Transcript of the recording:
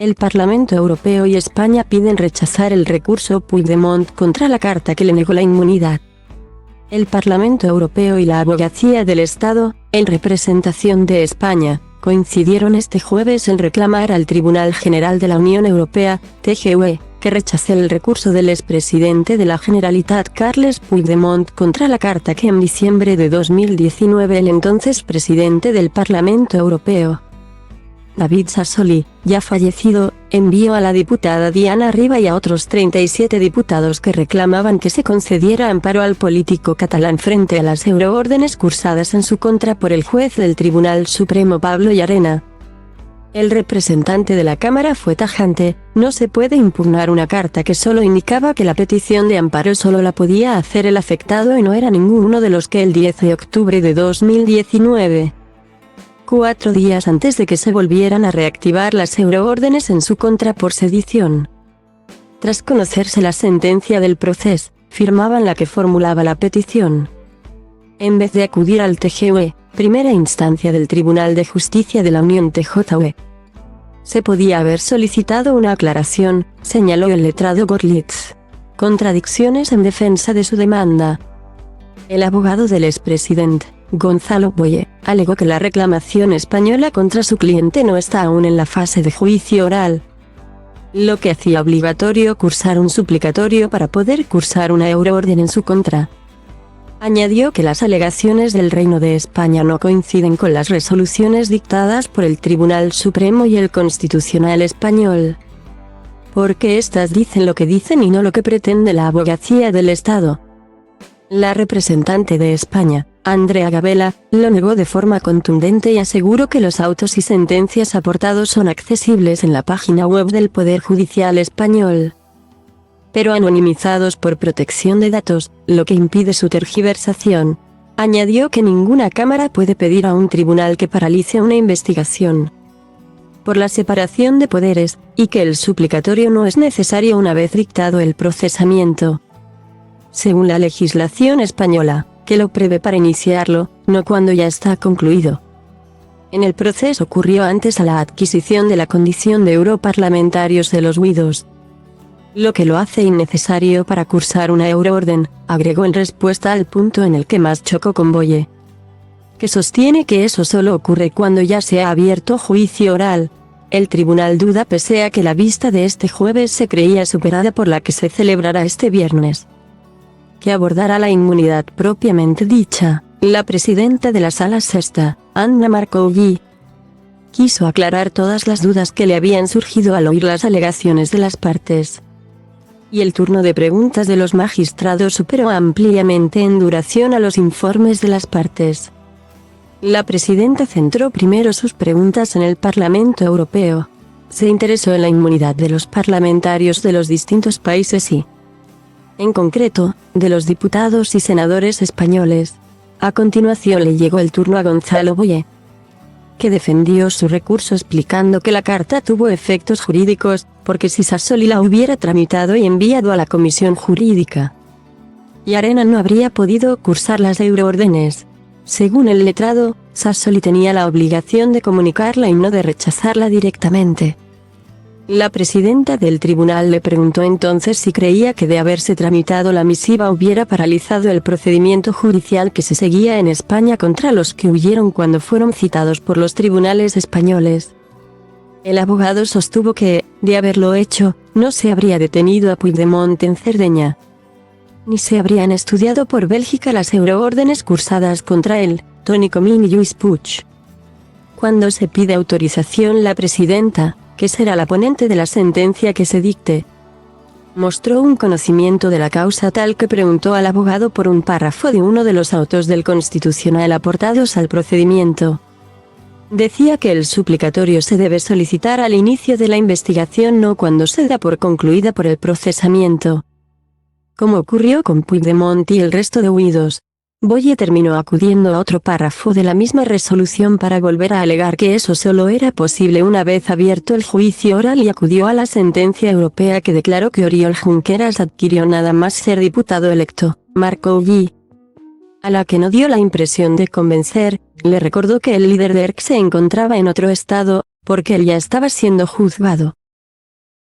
El Parlamento Europeo y España piden rechazar el recurso Puigdemont contra la carta que le negó la inmunidad. El Parlamento Europeo y la Abogacía del Estado, en representación de España, coincidieron este jueves en reclamar al Tribunal General de la Unión Europea, TGUE, que rechace el recurso del expresidente de la Generalitat Carles Puigdemont contra la carta que en diciembre de 2019 el entonces presidente del Parlamento Europeo, David Sassoli, ya fallecido, envió a la diputada Diana Riba y a otros 37 diputados que reclamaban que se concediera amparo al político catalán frente a las euroórdenes cursadas en su contra por el juez del Tribunal Supremo Pablo Llarena. El representante de la Cámara fue tajante: no se puede impugnar una carta que solo indicaba que la petición de amparo solo la podía hacer el afectado y no era ninguno de los que el 10 de octubre de 2019. 4 días antes de que se volvieran a reactivar las euroórdenes en su contra por sedición. Tras conocerse la sentencia del proceso, firmaban la que formulaba la petición. En vez de acudir al TGUE, primera instancia del Tribunal de Justicia de la Unión TJUE, se podía haber solicitado una aclaración, señaló el letrado Gorlitz. Contradicciones en defensa de su demanda. El abogado del expresidente, Gonzalo Boye, alegó que la reclamación española contra su cliente no está aún en la fase de juicio oral, lo que hacía obligatorio cursar un suplicatorio para poder cursar una euroorden en su contra. Añadió que las alegaciones del Reino de España no coinciden con las resoluciones dictadas por el Tribunal Supremo y el Constitucional español, porque éstas dicen lo que dicen y no lo que pretende la Abogacía del Estado. La representante de España, Andrea Gabela, lo negó de forma contundente y aseguró que los autos y sentencias aportados son accesibles en la página web del Poder Judicial español, pero anonimizados por protección de datos, lo que impide su tergiversación. Añadió que ninguna cámara puede pedir a un tribunal que paralice una investigación por la separación de poderes, y que el suplicatorio no es necesario una vez dictado el procesamiento, según la legislación española, que lo prevé para iniciarlo, no cuando ya está concluido. En el proceso ocurrió antes a la adquisición de la condición de europarlamentarios de los huidos, lo que lo hace innecesario para cursar una euroorden, agregó en respuesta al punto en el que más chocó con Boye, que sostiene que eso solo ocurre cuando ya se ha abierto juicio oral. El tribunal duda pese a que la vista de este jueves se creía superada por la que se celebrará este viernes, que abordará la inmunidad propiamente dicha. La presidenta de la Sala Sexta, Anna Marcougi, quiso aclarar todas las dudas que le habían surgido al oír las alegaciones de las partes, y el turno de preguntas de los magistrados superó ampliamente en duración a los informes de las partes. La presidenta centró primero sus preguntas en el Parlamento Europeo. Se interesó en la inmunidad de los parlamentarios de los distintos países y, en concreto, de los diputados y senadores españoles. A continuación le llegó el turno a Gonzalo Boye, que defendió su recurso explicando que la carta tuvo efectos jurídicos, porque si Sassoli la hubiera tramitado y enviado a la Comisión Jurídica, Llarena no habría podido cursar las euroórdenes. Según el letrado, Sassoli tenía la obligación de comunicarla y no de rechazarla directamente. La presidenta del tribunal le preguntó entonces si creía que de haberse tramitado la misiva hubiera paralizado el procedimiento judicial que se seguía en España contra los que huyeron cuando fueron citados por los tribunales españoles. El abogado sostuvo que, de haberlo hecho, no se habría detenido a Puigdemont en Cerdeña, ni se habrían estudiado por Bélgica las euroórdenes cursadas contra él, Toni Comín y Lluís Puig. Cuando se pide autorización, la presidenta, que será la ponente de la sentencia que se dicte, mostró un conocimiento de la causa tal que preguntó al abogado por un párrafo de uno de los autos del Constitucional aportados al procedimiento. Decía que el suplicatorio se debe solicitar al inicio de la investigación, no cuando se da por concluida por el procesamiento, como ocurrió con Puigdemont y el resto de huidos. Boye terminó acudiendo a otro párrafo de la misma resolución para volver a alegar que eso solo era posible una vez abierto el juicio oral y acudió a la sentencia europea que declaró que Oriol Junqueras adquirió nada más ser diputado electo. Marcougi, a la que no dio la impresión de convencer, le recordó que el líder de ERC se encontraba en otro estado, porque él ya estaba siendo juzgado.